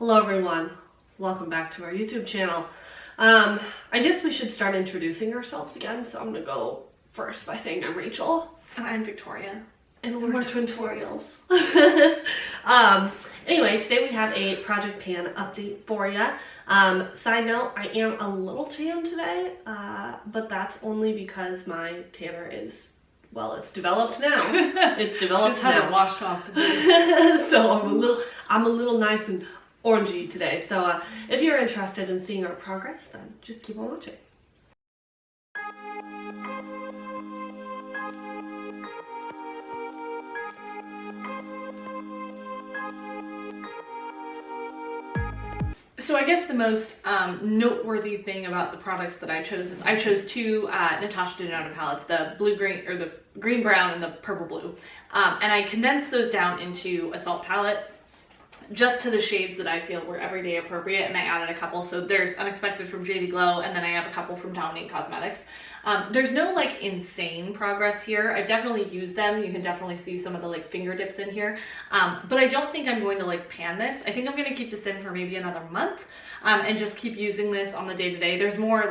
Hello everyone, welcome back to our YouTube channel. I guess we should start introducing ourselves again, so I'm gonna go first by saying I'm Rachel. And I'm Victoria. And we're Twintorials. Anyway, today we have a Project Pan update for you. Side note, I am a little tan today, but that's only because my tanner is, well, it's developed now. It's developed now. Hasn't washed off. So I'm a little nice and orangey today. So if you're interested in seeing our progress, then just keep on watching. So I guess the most noteworthy thing about the products that I chose is I chose two Natasha Dune palettes, the blue-green, or the green-brown and the purple-blue. And I condensed those down into a salt palette just to the shades that I feel were everyday appropriate, and I added a couple. So there's Unexpected from JD Glow, and then I have a couple from Dominate Cosmetics. There's no like insane progress here. I've definitely used them. You can definitely see some of the like finger dips in here, but I don't think I'm going to like pan this. I think I'm going to keep this in for maybe another month and just keep using this on the day-to-day. There's more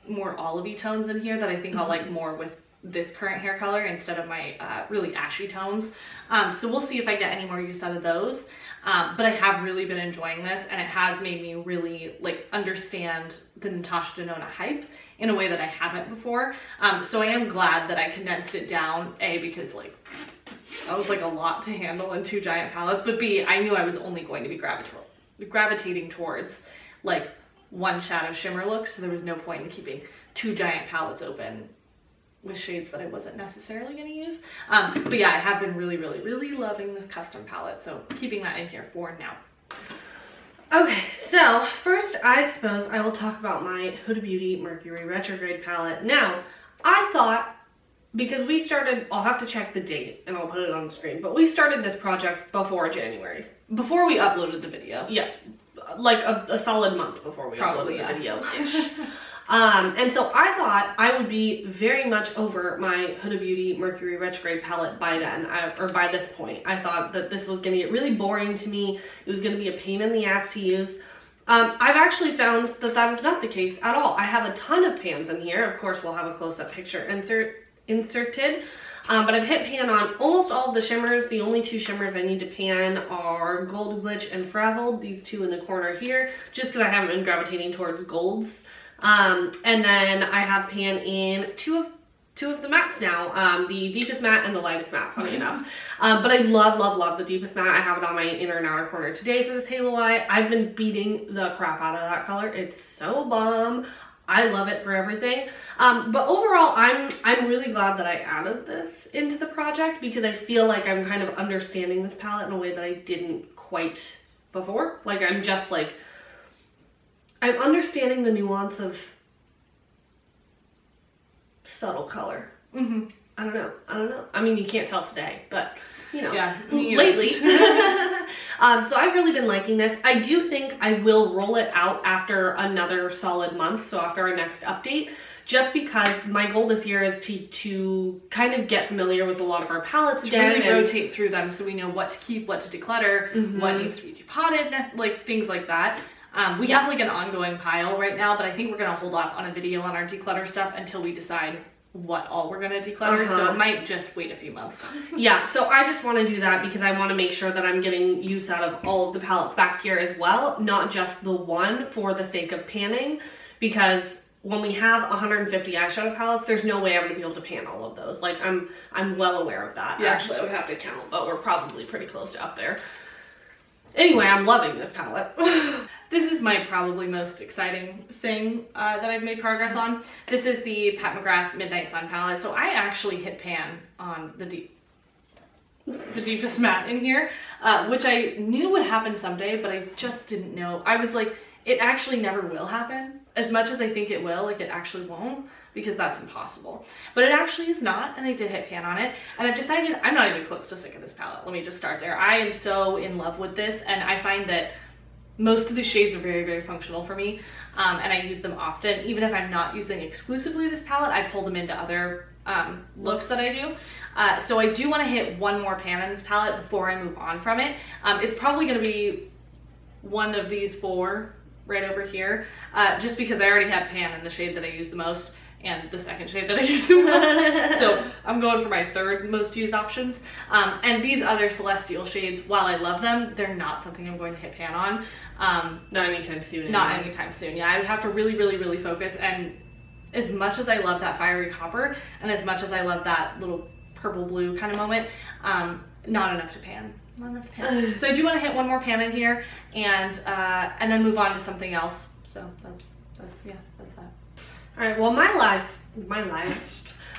olivey tones in here that I think I'll like more with this current hair color instead of my really ashy tones. So we'll see if I get any more use out of those. But I have really been enjoying this, and it has made me really like understand the Natasha Denona hype in a way that I haven't before. So I am glad that I condensed it down, A, because like that was like a lot to handle in two giant palettes, but B, I knew I was only going to be gravitating towards like one shadow shimmer look, so there was no point in keeping two giant palettes open with shades that I wasn't necessarily going to use. But yeah, I have been really loving this custom palette, so keeping that in here for now. Okay, so first I suppose I will talk about my Huda Beauty Mercury Retrograde palette. Now, I thought, because we started, I'll have to check the date and I'll put it on the screen, but we started this project before January, before we uploaded the video. Yes, like a solid month before we uploaded the video-ish. And so I thought I would be very much over my Huda Beauty Mercury Retrograde palette by then, or by this point. I thought that this was going to get really boring to me. It was going to be a pain in the ass to use. I've actually found that that is not the case at all. I have a ton of pans in here. Of course, we'll have a close-up picture inserted. But I've hit pan on almost all of the shimmers. The only two shimmers I need to pan are Gold Glitch and Frazzled, these two in the corner here, just because I haven't been gravitating towards golds. And then I have pan in two of the mattes now, the deepest matte and the lightest matte, funny enough. But I love the deepest matte. I have it on my inner and outer corner today for this halo eye. I've been beating the crap out of that color. It's so bomb. I love it for everything. But overall, I'm really glad that I added this into the project, because I feel like I'm kind of understanding this palette in a way that I didn't quite before. Like I'm just like, I'm understanding the nuance of subtle color. I don't know. I mean, you can't tell today, but you know, yeah, lately. So I've really been liking this. I do think I will roll it out after another solid month, so after our next update, just because my goal this year is to kind of get familiar with a lot of our palettes again. Really rotate through them so we know what to keep, what to declutter, what needs to be depotted, like things like that. We have like an ongoing pile right now, but I think we're going to hold off on a video on our declutter stuff until we decide what all we're going to declutter. So it might just wait a few months. Yeah, so I just want to do that because I want to make sure that I'm getting use out of all of the palettes back here as well, not just the one for the sake of panning, because when we have 150 eyeshadow palettes, there's no way I'm going to be able to pan all of those. Like I'm well aware of that. Yeah. Actually, I would have to count, but we're probably pretty close to up there. Anyway, I'm loving this palette. This is my probably most exciting thing that I've made progress on. This is the Mcgrath Midnight Sun palette. So I actually hit pan on the deepest matte in here, which I knew would happen someday, but I just didn't know. I was like, it actually never will happen. As much as I think it will, like it actually won't, because that's impossible. But it actually is not, and I did hit pan on it, and I've decided I'm not even close to sick of this palette. Let me just start there. I am so in love with this, and I find that most of the shades are very functional for me, and I use them often. Even if I'm not using exclusively this palette, I pull them into other looks that I do. So I do want to hit one more pan in this palette before I move on from it. It's probably going to be one of these 4 right over here, just because I already have pan in the shade that I use the most and the second shade that I use the most. So I'm going for my 3rd most used options. And these other Celestial shades, while I love them, they're not something I'm going to hit pan on. Not anytime soon. Anyway. Not anytime soon. Yeah, I would have to really, really, really focus. And as much as I love that fiery copper, and as much as I love that little purple blue kind of moment, not enough to pan. Not enough to pan. So I do want to hit one more pan in here, and then move on to something else. So that's that. All right, well, my last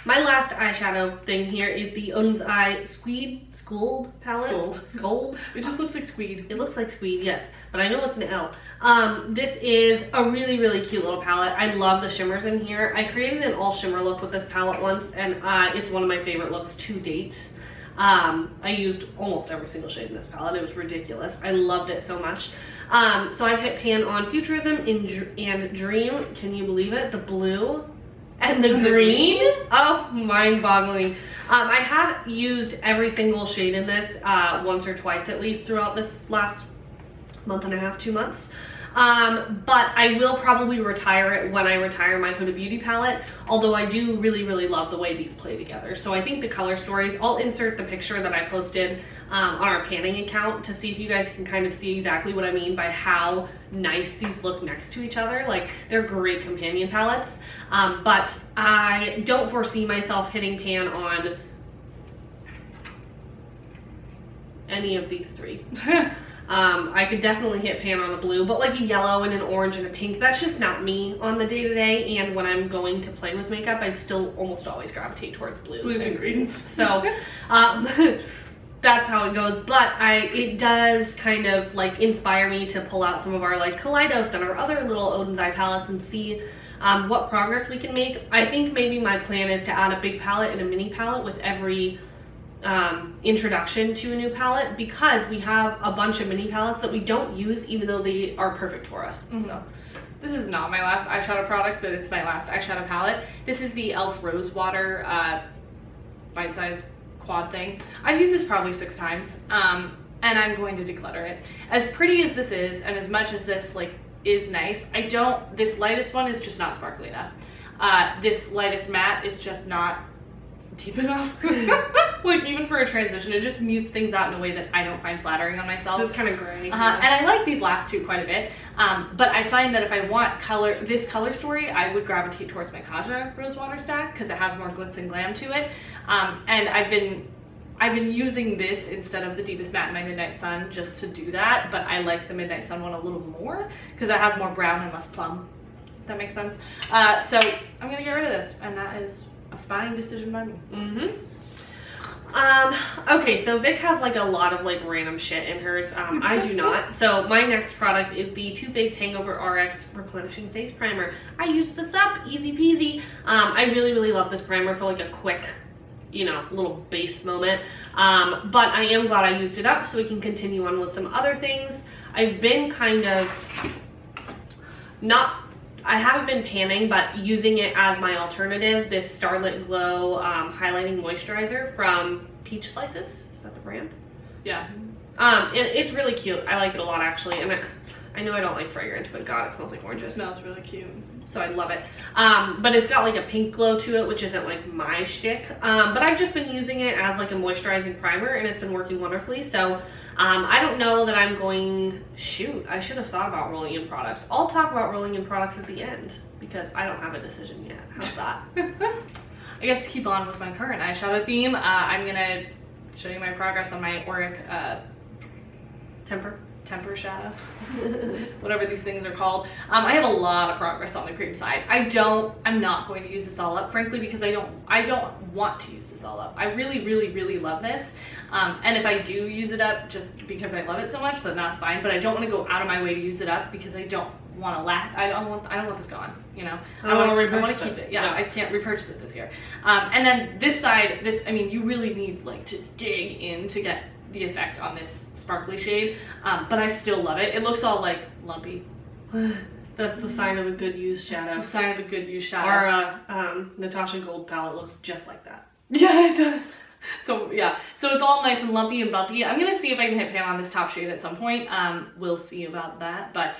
eyeshadow thing here is the Oden's Eye Scold palette. Scold. It just looks like squeed. It looks like squeed, yes, but I know it's an L. This is a really, really cute little palette. I love the shimmers in here. I created an all shimmer look with this palette once, and it's one of my favorite looks to date. I used almost every single shade in this palette. It was ridiculous. I loved it so much. So I've hit pan on Futurism and Dream. Can you believe it? The blue and the green. Oh, mind-boggling. I have used every single shade in this once or twice at least throughout this last month and a half, 2 months. But I will probably retire it when I retire my Huda Beauty palette, although I do really, really love the way these play together. So I think the color stories, I'll insert the picture that I posted on our panning account to see if you guys can kind of see exactly what I mean by how nice these look next to each other. Like, they're great companion palettes, but I don't foresee myself hitting pan on any of these 3. I could definitely hit pan on a blue, but like a yellow and an orange and a pink, that's just not me on the day-to-day. And when I'm going to play with makeup, I still almost always gravitate towards blues and greens. So that's how it goes. But it does kind of like inspire me to pull out some of our like Kaleidos and our other little Oden's Eye palettes and see what progress we can make. I think maybe my plan is to add a big palette and a mini palette with every introduction to a new palette, because we have a bunch of mini palettes that we don't use even though they are perfect for us. So this is not my last eyeshadow product, but it's my last eyeshadow palette. This is the e.l.f. Rose Water bite-size quad thing. I've used this probably 6 times, and I'm going to declutter it. As pretty as this is, and as much as this like is nice, this lightest one is just not sparkly enough. This lightest matte is just not deep enough. Like, even for a transition, it just mutes things out in a way that I don't find flattering on myself. So it's kind of gray. And I like these last 2 quite a bit, but I find that if I want this color story, I would gravitate towards my Kaja Rose Water stack because it has more glitz and glam to it. And I've been using this instead of the Deepest Matte in my Midnight Sun just to do that, but I like the Midnight Sun one a little more because it has more brown and less plum. Does that make sense? So I'm gonna get rid of this, and that is a fine decision by me. Okay, so Vic has like a lot of like random shit in hers. I do not. So my next product is the Too Faced Hangover RX Replenishing Face Primer. I used this up, easy peasy. I really, really love this primer for like a quick, you know, little base moment. But I am glad I used it up so we can continue on with some other things. I've been kind of I haven't been panning, but using it as my alternative, this Starlit Glow highlighting moisturizer from Peach Slices. Is that the brand? Yeah. And it's really cute. I like it a lot, actually. And I know I don't like fragrance, but God, it smells like oranges. It smells really cute. So I love it. But it's got like a pink glow to it, which isn't like my shtick. But I've just been using it as like a moisturizing primer, and it's been working wonderfully. So I don't know that I'm going, shoot, I should have thought about rolling in products. I'll talk about rolling in products at the end because I don't have a decision yet. How's that? I guess to keep on with my current eyeshadow theme, I'm gonna show you my progress on my Auric temper shadow, whatever these things are called. I have a lot of progress on the cream side. I'm not going to use this all up, frankly, because I don't want to use this all up. I really, really, really love this. And if I do use it up just because I love it so much, then that's fine. But I don't want to go out of my way to use it up because I don't want to I don't want this gone, you know. I want to keep it. Yeah, no. I can't repurchase it this year. And then this side, I mean, you really need like to dig in to get the effect on this sparkly shade, but I still love it. It looks all like lumpy. That's the sign of a good used shadow. That's the sign of a good used shadow. Our Natasha Gold palette looks just like that. Yeah, it does. So yeah, so it's all nice and lumpy and bumpy. I'm gonna see if I can hit pan on this top shade at some point. We'll see about that. But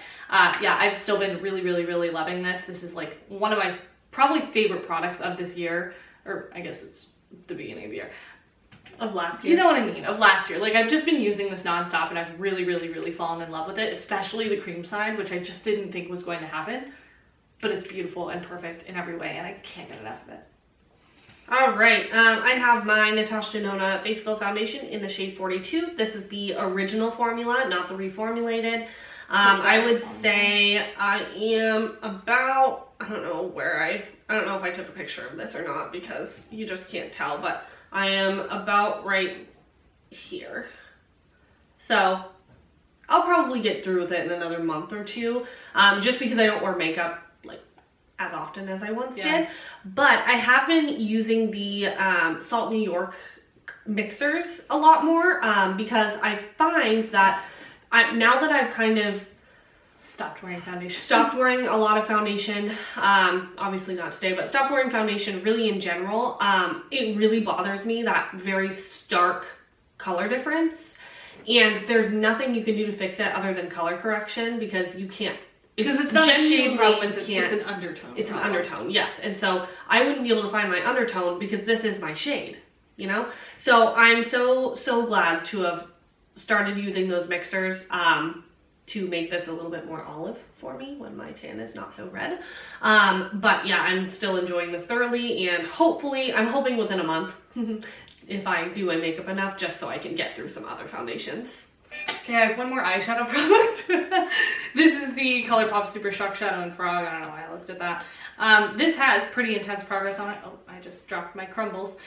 yeah, I've still been really, really, really loving this. This is like one of my probably favorite products of this year, or I guess it's the beginning of the year. Of last year. You know what I mean, of last year. Like I've just been using this nonstop and I've really, really, really fallen in love with it, especially the cream side, which I just didn't think was going to happen. But it's beautiful and perfect in every way and I can't get enough of it. All right, I have my Natasha Denona Face Glow Foundation in the shade 42. This is the original formula, not the reformulated. I would say I am about, I don't know if I took a picture of this or not because you just can't tell, but I am about right here. So I'll probably get through with it in another month or two, just because I don't wear makeup like as often as I once did. But I have been using the Salt New York mixers a lot more because I find that now that I've kind of stopped wearing a lot of foundation, obviously not today, but stopped wearing foundation really in general, it really bothers me, that very stark color difference. And there's nothing you can do to fix it other than color correction because you can't. Because it's not a shade problem, it's an undertone. It's an undertone, yes. And so I wouldn't be able to find my undertone because this is my shade, you know? So I'm so glad to have started using those mixers to make this a little bit more olive for me when my tan is not so red. But yeah, I'm still enjoying this thoroughly, and hopefully, I'm hoping within a month, if I do my makeup enough, just so I can get through some other foundations. Okay, I have one more eyeshadow product. This is the ColourPop Super Shock Shadow and Frog. I don't know why I looked at that. This has pretty intense progress on it. Oh, I just dropped my crumbles.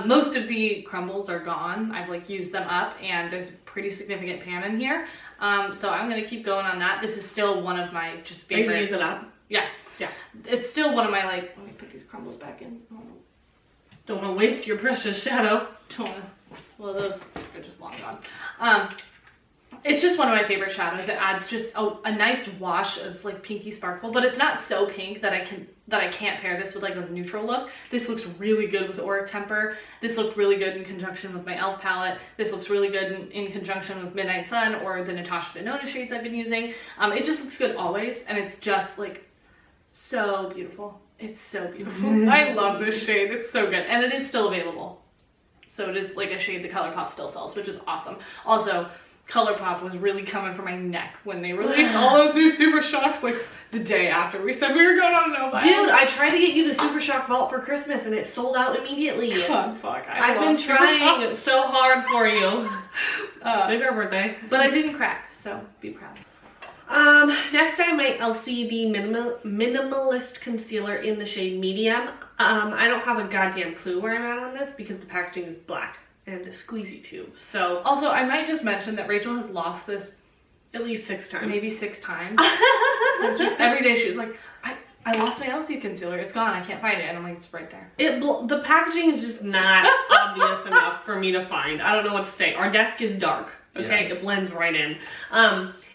Most of the crumbles are gone. I've like used them up and there's a pretty significant pan in here. So I'm gonna keep going on that. This is still one of my just favorite. Use it up. Yeah. It's still one of my like, let me put these crumbles back in. Oh. Don't want to waste your precious shadow. Well, those are just long gone. It's just one of my favorite shadows. It adds just a nice wash of like pinky sparkle, but it's not so pink that I can't pair this with like a neutral look. This looks really good with Auric Temper. This looked really good in conjunction with my e.l.f. palette. This looks really good in conjunction with Midnight Sun or the Natasha Denona shades I've been using. It just looks good always, and it's just like so beautiful. It's so beautiful. I love this shade. It's so good, and it is still available. So it is like a shade the ColourPop still sells, which is awesome. Also, ColourPop was really coming for my neck when they released all those new Super Shocks like the day after we said we were going on no buys. Dude, I tried to get you the Super Shock Vault for Christmas and it sold out immediately. God, fuck. I've been trying so hard for you. Maybe our birthday. But I didn't crack, so be proud. Next I might LC the Minimalist Concealer in the shade Medium. I don't have a goddamn clue where I'm at on this because the packaging is black and squeezy too. So also, I might just mention that Rachel has lost this at least 6 times. Maybe 6 times. Every day she's like, I lost my LC concealer. It's gone. I can't find it. And I'm like, it's right there. The packaging is just not obvious enough for me to find. I don't know what to say. Our desk is dark. Okay, yeah. It blends right in.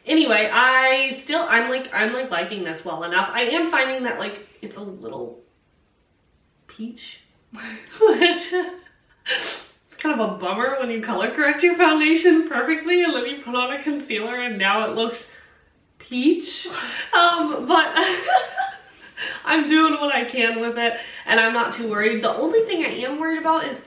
Anyway, I'm like liking this well enough. I am finding that like it's a little peach, which it's kind of a bummer when you color correct your foundation perfectly and then you put on a concealer and now it looks peach. But I'm doing what I can with it and I'm not too worried. The only thing I am worried about is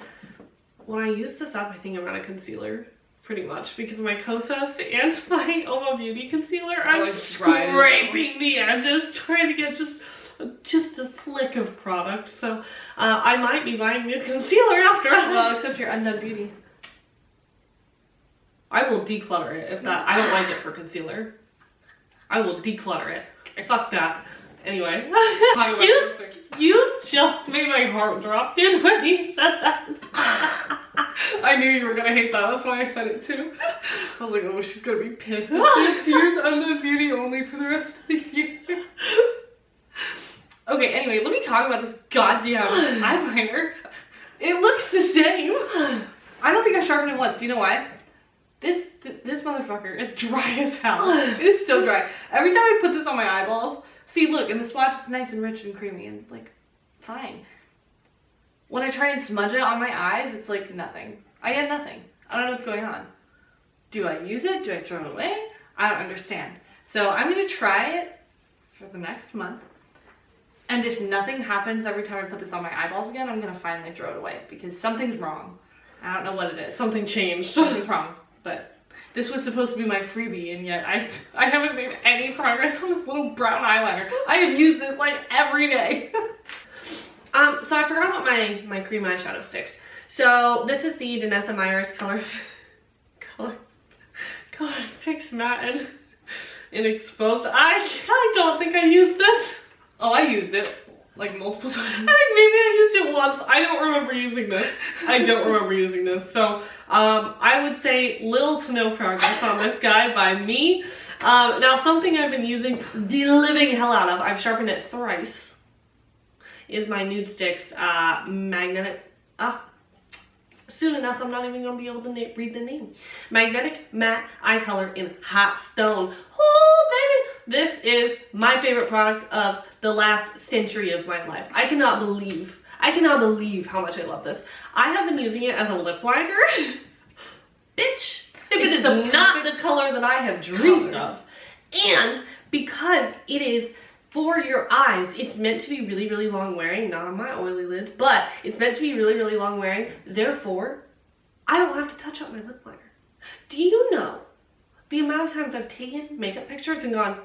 when I use this up, I think I'm out of concealer. Pretty much because my Kosas and my Oma Beauty concealer, I'm scraping the edges trying to get just a flick of product. So I might be buying new concealer after. Well, except your Undone Beauty. I will declutter it if that. I don't like it for concealer. I will declutter it. Fuck that. Anyway, you just made my heart drop, dude, when you said that. I knew you were gonna hate that. That's why I said it too. I was like, oh, she's gonna be pissed if she has to use Undone Beauty only for the rest of the year. Okay, anyway, let me talk about this goddamn eyeliner. It looks the same. I don't think I sharpened it once. You know why? This motherfucker is dry as hell. It is so dry. Every time I put this on my eyeballs, see, look, in the swatch, it's nice and rich and creamy and like fine. when I try and smudge it on my eyes, it's like nothing. I get nothing. I don't know what's going on. Do I use it? Do I throw it away? I don't understand. So I'm gonna try it for the next month. And if nothing happens every time I put this on my eyeballs again, I'm gonna finally throw it away because something's wrong. I don't know what it is. Something changed. Something's wrong. But this was supposed to be my freebie, and yet I haven't made any progress on this little brown eyeliner. I have used this like every day. So I forgot about my cream eyeshadow sticks. So this is the Danessa Meyers Color Fix Matte and Exposed. I don't think I used this. Oh, I used it like multiple times. I think maybe I used it once. I don't remember using this. So I would say little to no progress on this guy by me. Now something I've been using the living hell out of, I've sharpened it thrice, is my Nude Sticks magnetic. Soon enough, I'm not even going to be able to read the name. Magnetic Matte Eye Color in Hot Stone. Oh, baby! This is my favorite product of the last century of my life. I cannot believe how much I love this. I have been using it as a lip liner. Bitch! If it is not the color that I have dreamed of. And because it is for your eyes, it's meant to be really, really long wearing, not on my oily lids, but it's meant to be really, really long wearing. Therefore, I don't have to touch up my lip liner. Do you know the amount of times I've taken makeup pictures and gone,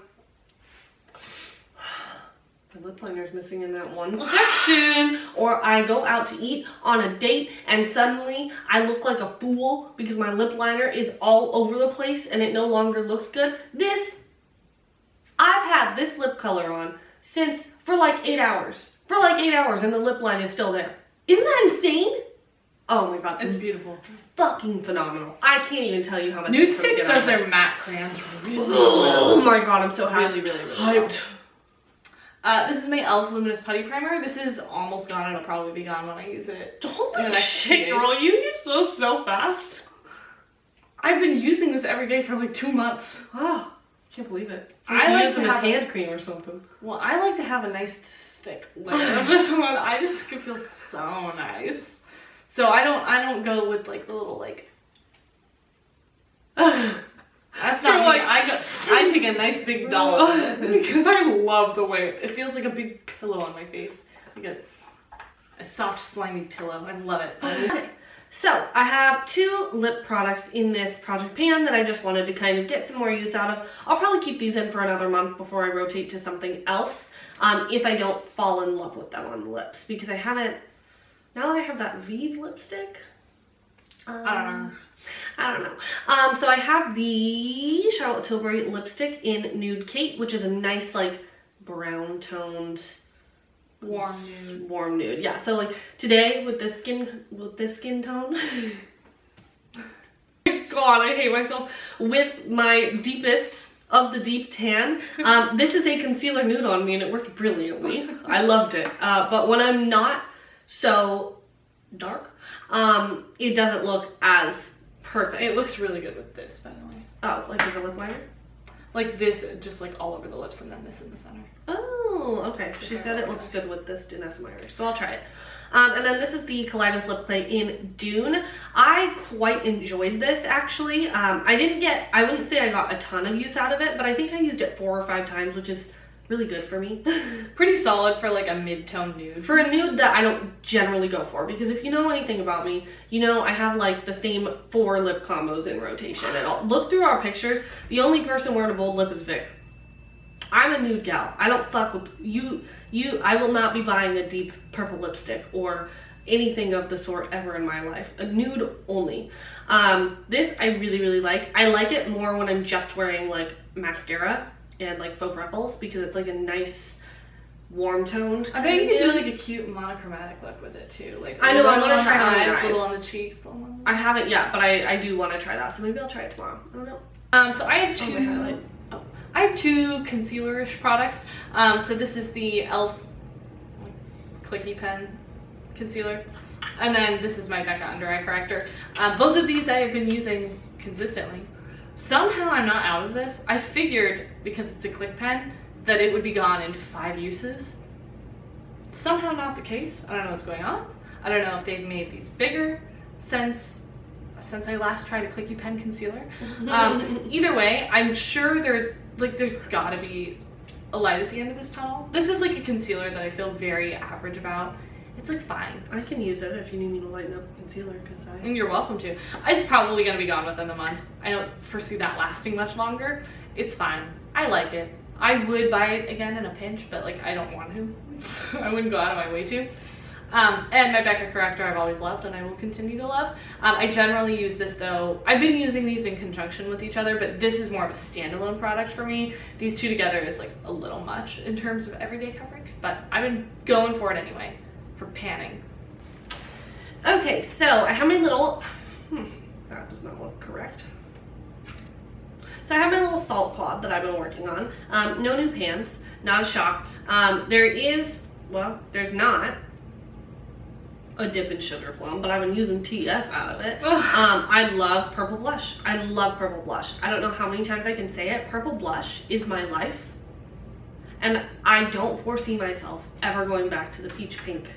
the lip liner's missing in that one section, or I go out to eat on a date and suddenly I look like a fool because my lip liner is all over the place and it no longer looks good? I've had this lip color on for like 8 hours. And the lip line is still there. Isn't that insane? Oh my god. It's beautiful. Fucking phenomenal. I can't even tell you how much. Nude Sticks does their matte crayons really well. well. Oh my god, I'm so happy. Really hyped. This is my e.l.f. Luminous Putty Primer. This is almost gone. It'll probably be gone when I use it. Holy shit, girl. You use those so fast. I've been using this every day for like 2 months. Oh. Can't believe it. I like to have hand cream or something. Well, I like to have a nice thick layer of this one. I just think it feels so nice. So I don't go with like the little like. That's not me. I take a nice big dollop because I love the way it feels like a big pillow on my face, like a soft slimy pillow. I love it. Okay. So I have 2 lip products in this project pan that I just wanted to kind of get some more use out of. I'll probably keep these in for another month before I rotate to something else, if I don't fall in love with them on the lips, because I haven't, now that I have that Vive lipstick, I don't know. So I have the Charlotte Tilbury lipstick in Nude Kate, which is a nice like brown toned warm nude. Yeah, so like today with this skin tone god, I hate myself, with my deepest of the deep tan, this is a concealer nude on me and it worked brilliantly. I loved it. But when I'm not so dark, it doesn't look as perfect. It looks really good with this, by the way. Oh, like as a lip liner? Like this, just like all over the lips, and then this in the center. Oh, okay. She said it looks good with this Danessa Meyers, so I'll try it. And then this is the Kaleidos lip clay in Dune. I quite enjoyed this, actually. I wouldn't say I got a ton of use out of it, but I think I used it 4 or 5 times, which is really good for me. Pretty solid for like a mid-tone nude. For a nude that I don't generally go for, because if you know anything about me, you know I have like the same 4 lip combos in rotation. And I'll look through our pictures, the only person wearing a bold lip is Vic. I'm a nude gal. I don't fuck with you. I will not be buying a deep purple lipstick or anything of the sort ever in my life. A nude only. This I really, really like. I like it more when I'm just wearing like mascara and like faux freckles, because it's like a nice warm toned. I bet you could do like a cute monochromatic look with it too. Like I know, I want to try on the eyes, little on the cheeks. I haven't yet, but I do want to try that, so maybe I'll try it tomorrow. I don't know. So I have I have 2 concealer-ish products. So this is the e.l.f. Clicky Pen concealer, and then this is my Becca Under Eye Corrector. Both of these I have been using consistently. Somehow I'm not out of this. I figured, because it's a click pen, that it would be gone in 5 uses. Somehow not the case. I don't know what's going on. I don't know if they've made these bigger since I last tried a clicky pen concealer. Either way, I'm sure there's gotta be a light at the end of this tunnel. This is like a concealer that I feel very average about. It's like fine. I can use it if you need me to lighten up concealer, And you're welcome to. It's probably gonna be gone within the month. I don't foresee that lasting much longer. It's fine. I like it. I would buy it again in a pinch, but like I don't want to. I wouldn't go out of my way to. And my Becca corrector I've always loved and I will continue to love. I generally use this though. I've been using these in conjunction with each other, but this is more of a standalone product for me. These two together is like a little much in terms of everyday coverage, but I've been going for it anyway, for panning. Okay, so I have my little, that does not look correct. So I have my little salt quad that I've been working on. No new pans, not a shock. There's not a dip in sugar plum, but I've been using TF out of it. I love purple blush. I love purple blush. I don't know how many times I can say it. Purple blush is my life. And I don't foresee myself ever going back to the peach pink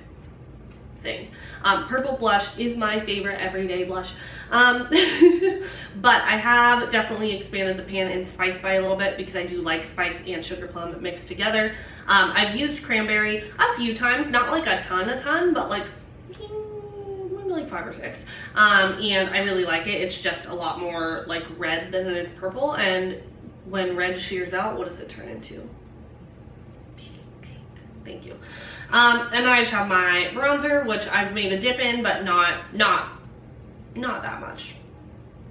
thing. Purple blush is my favorite everyday blush. But I have definitely expanded the pan in Spice by a little bit because I do like spice and sugar plum mixed together. I've used cranberry a few times, not like a ton, but like maybe like 5 or 6. And I really like it. It's just a lot more like red than it is purple. And when red shears out, what does it turn into? Thank you. And then I just have my bronzer, which I've made a dip in, but not that much.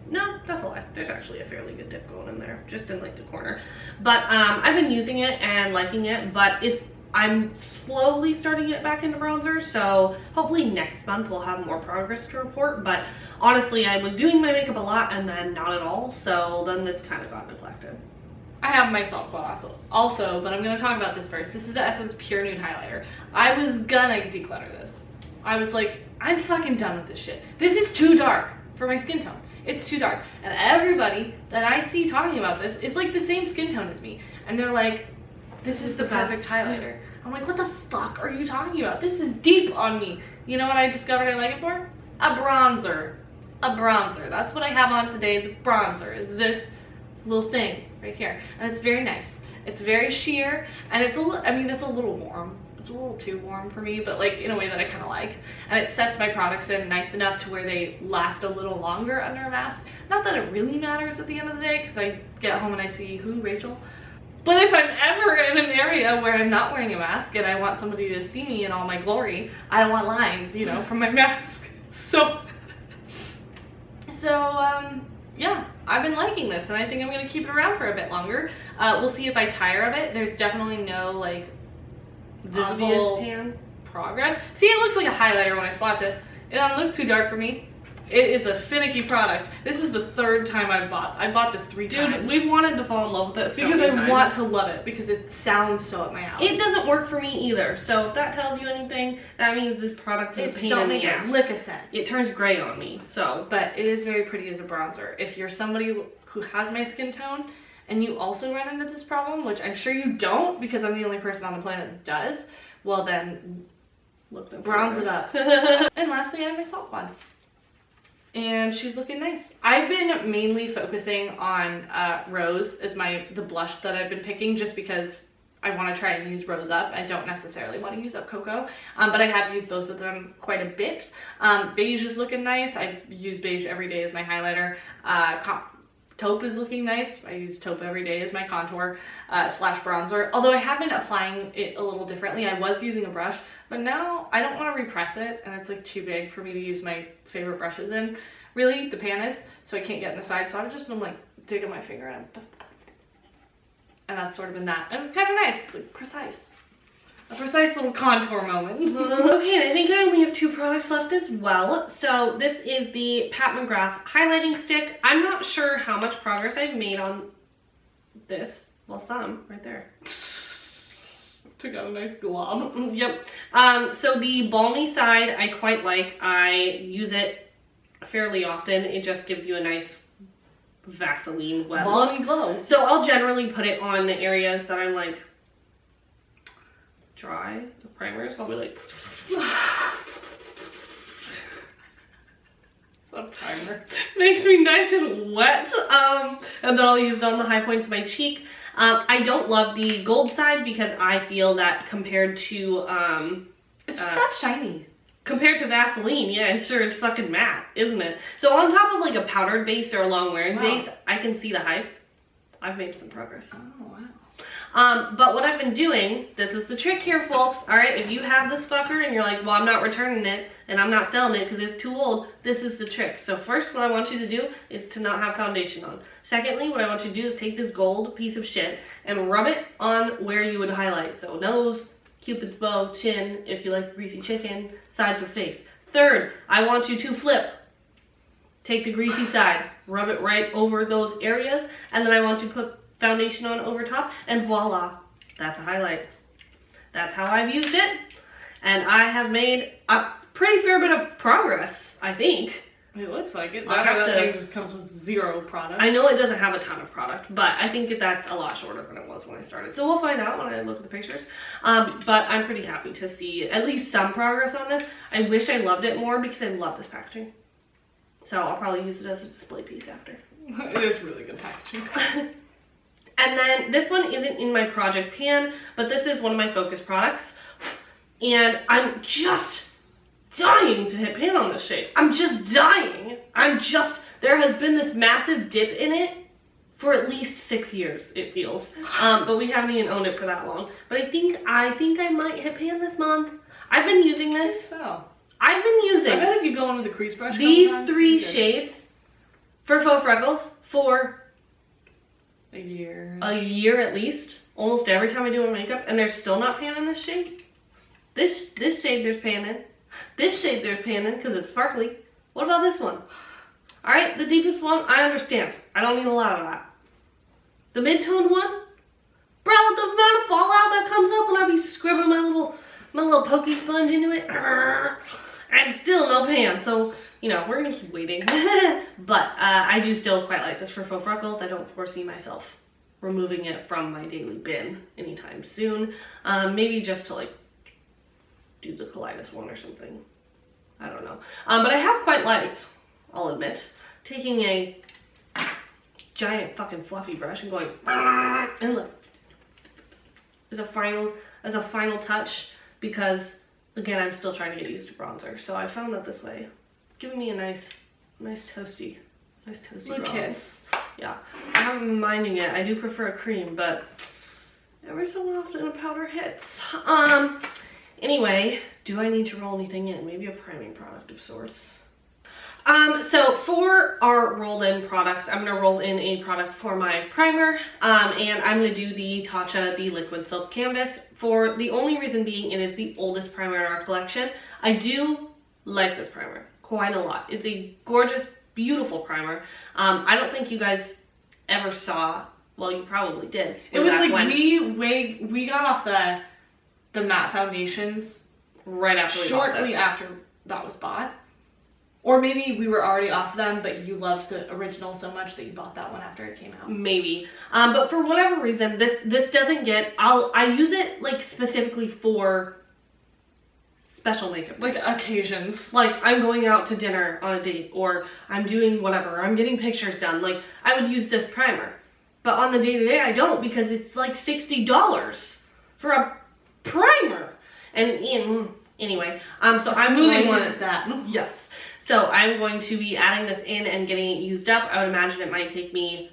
No, that's a lie. There's actually a fairly good dip going in there, just in like the corner. But I've been using it and liking it, but I'm slowly starting to get back into bronzer, so hopefully next month we'll have more progress to report. But honestly, I was doing my makeup a lot and then not at all, so then this kind of got neglected. I have my salt quad also, but I'm going to talk about this first. This is the Essence Pure Nude Highlighter. I was gonna declutter this. I was like, I'm fucking done with this shit. This is too dark for my skin tone. It's too dark. And everybody that I see talking about this is like the same skin tone as me. And they're like, this is the perfect highlighter. I'm like, what the fuck are you talking about? This is deep on me. You know what I discovered I like it for? A bronzer. A bronzer. That's what I have on today. It's a bronzer. Is this little thing right here, and it's very nice. It's very sheer, and it's a little warm. It's a little too warm for me, but like in a way that I kind of like. And it sets my products in nice enough to where they last a little longer under a mask. Not that it really matters at the end of the day, because I get home and I see who, Rachel. But if I'm ever in an area where I'm not wearing a mask and I want somebody to see me in all my glory, I don't want lines, you know, from my mask. So yeah, I've been liking this, and I think I'm going to keep it around for a bit longer. We'll see if I tire of it. There's definitely no, like, visible progress. See, it looks like a highlighter when I swatch it. It doesn't look too dark for me. It is a finicky product. This is the 3rd time I bought this 3 times. Dude, we've wanted to fall in love with it so because many I times. want to love it, because it sounds so up my alley. It doesn't work for me either, so if that tells you anything, that means this product is a pain in the ass. It lick a sense. It turns gray on me, so. But it is very pretty as a bronzer. If you're somebody who has my skin tone, and you also run into this problem, which I'm sure you don't, because I'm the only person on the planet that does, well then, bronze it up. And lastly, I have my salt quad. And she's looking nice. I've been mainly focusing on Rose as the blush that I've been picking, just because I want to try and use Rose Up. I don't necessarily want to use up Cocoa, but I have used both of them quite a bit. Beige is looking nice. I use beige every day as my highlighter. Taupe is looking nice. I use taupe every day as my contour / bronzer. Although I have been applying it a little differently. I was using a brush, but now I don't want to repress it, and it's like too big for me to use my favorite brushes in. Really, the pan is, so I can't get in the side. So I've just been like digging my finger in, and that's sort of been that. And it's kind of nice. It's like precise. A precise little contour moment. Okay, and I think I only have 2 products left as well. So this is the Pat McGrath highlighting stick. I'm not sure how much progress I've made on this. Well, some right there. Took out a nice glob. Yep. So the balmy side I quite like. I use it fairly often. It just gives you a nice Vaseline wet balmy look. glow. So I'll generally put it on the areas that I'm like dry. It's a primer, so I'll be like A primer. Makes me nice and wet. And then I'll use it on the high points of my cheek. I don't love the gold side because I feel that compared to It's just not shiny. compared to Vaseline, yeah, it sure is fucking matte, isn't it? So on top of like a powdered base or a long wearing base, I can see the hype. I've made some progress. Oh wow. But what I've been doing, this is the trick here, folks. All right, if you have this fucker and you're like, well, I'm not returning it and I'm not selling it because it's too old, this is the trick. So first, what I want you to do is to not have foundation on. Secondly, what I want you to do is take this gold piece of shit and rub it on where you would highlight. So nose, Cupid's bow, chin, if you like greasy chicken, sides of face. Third, I want you to flip. Take the greasy side, rub it right over those areas, and then I want you to put foundation on over top, and voila, that's a highlight. That's how I've used it, and I have made a pretty fair bit of progress, I think. It looks like it. That thing just comes with 0 product. I know it doesn't have a ton of product, but I think that's a lot shorter than it was when I started. So we'll find out when I look at the pictures. But I'm pretty happy to see at least some progress on this. I wish I loved it more because I love this packaging. So I'll probably use it as a display piece after. It is really good packaging. And then this one isn't in my project pan, but this is one of my focus products. And I'm just dying to hit pan on this shade. I'm just dying. There has been this massive dip in it for at least 6 years, it feels. But we haven't even owned it for that long. But I think I might hit pan this month. I've been using this. I've been using I bet if you go in with a crease brush these 3 shades for faux freckles for a year. A year at least. Almost every time I do my makeup, and there's still not pan in this shade. This shade there's pan in. This shade there's pan in because it's sparkly. What about this one? Alright, the deepest one, I understand. I don't need a lot of that. The mid-toned one? Bro, the amount of fallout that comes up when I be scrubbing my little pokey sponge into it. And still no pan, so, you know, we're gonna keep waiting. But I do still quite like this for faux freckles. I don't foresee myself removing it from my daily bin anytime soon. Maybe just to like do the Kaleidos one or something. I don't know. But I have quite liked, I'll admit, taking a giant fucking fluffy brush and going and look as a final touch, because again, I'm still trying to get used to bronzer. So I found that this way, it's giving me a nice toasty bronze. Kiss. Yeah, I haven't been minding it. I do prefer a cream, but every so often a powder hits. Anyway, do I need to roll anything in? Maybe a priming product of sorts. So for our rolled in products, I'm gonna roll in a product for my primer, and I'm gonna do the Tatcha, the Liquid Silk Canvas, for the only reason being it is the oldest primer in our collection. I do like this primer quite a lot. It's a gorgeous, beautiful primer. I don't think you guys ever saw, well, you probably did. It was like we got off the matte foundations right after we bought this. Shortly after that was bought. Or maybe we were already off them, but you loved the original so much that you bought that one after it came out. Maybe. But for whatever reason, this doesn't get, I use it like specifically for special makeup like days. Occasions. Like I'm going out to dinner on a date, or I'm doing whatever, or I'm getting pictures done. Like I would use this primer. But on the day-to-day, I don't, because it's like $60 for a primer. And anyway, so I'm smoothing going one at that. Yes. So I'm going to be adding this in and getting it used up. I would imagine it might take me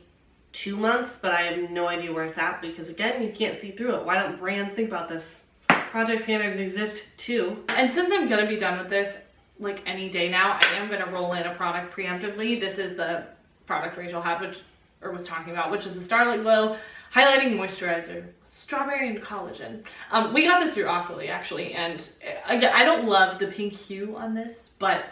2 months, but I have no idea where it's at because again, you can't see through it. Why don't brands think about this? Project planners exist too. And since I'm gonna be done with this like any day now, I am gonna roll in a product preemptively. This is the product Rachel had, was talking about, which is the Starlight Glow Highlighting Moisturizer, Strawberry and Collagen. We got this through Aquily actually, and again, I don't love the pink hue on this, but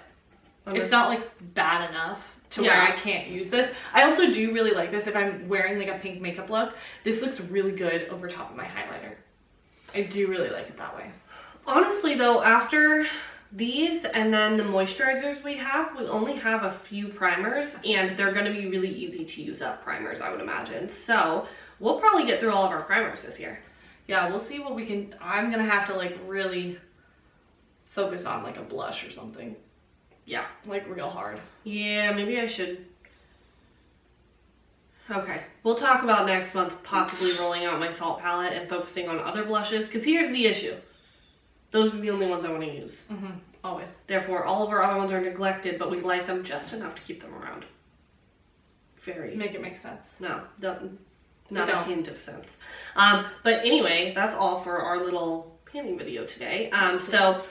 it's not like bad enough to where I can't use this. I also do really like this if I'm wearing like a pink makeup look. This looks really good over top of my highlighter. I do really like it that way. Honestly though, after these and then the moisturizers we only have a few primers, and they're going to be really easy to use up primers, I would imagine. So we'll probably get through all of our primers this year. Yeah, we'll see what we can. I'm going to have to like really focus on like a blush or something. Yeah. Like real hard. Yeah, maybe I should. Okay, we'll talk about next month possibly rolling out my salt palette and focusing on other blushes, because here's the issue. Those are the only ones I want to use. Always. Therefore, all of our other ones are neglected, but we like them just enough to keep them around. Very. Make it make sense. No, not a hint of sense. But anyway, that's all for our little panning video today. So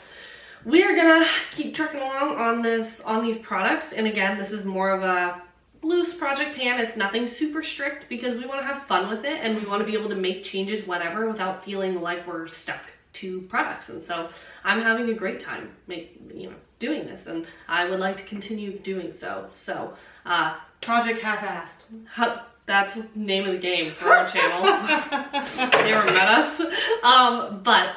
we're gonna keep trucking along on these products, and again, this is more of a loose project pan. It's nothing super strict because we want to have fun with it and we want to be able to make changes whenever without feeling like we're stuck to products. And so I'm having a great time doing this, and I would like to continue doing so. So Project Half-Assed. That's the name of the game for our channel. You ever met us? But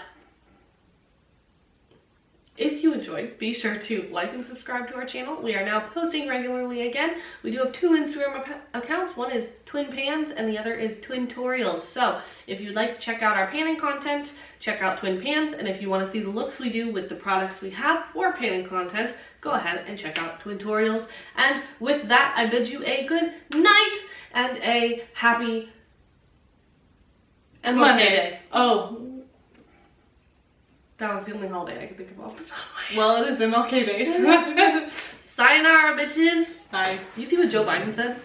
if you enjoyed, be sure to like and subscribe to our channel. We are now posting regularly again. We do have 2 Instagram accounts. One is Twin Pans and the other is Twintorials. So if you'd like to check out our panning content, check out Twin Pans. And if you want to see the looks we do with the products we have for panning content, go ahead and check out Twintorials. And with that, I bid you a good night and a happy Monday day. Oh. That was the only holiday I could think of off the top of my head. Well, it is MLK Day. Sayonara, bitches. Bye. You see what Joe Biden said?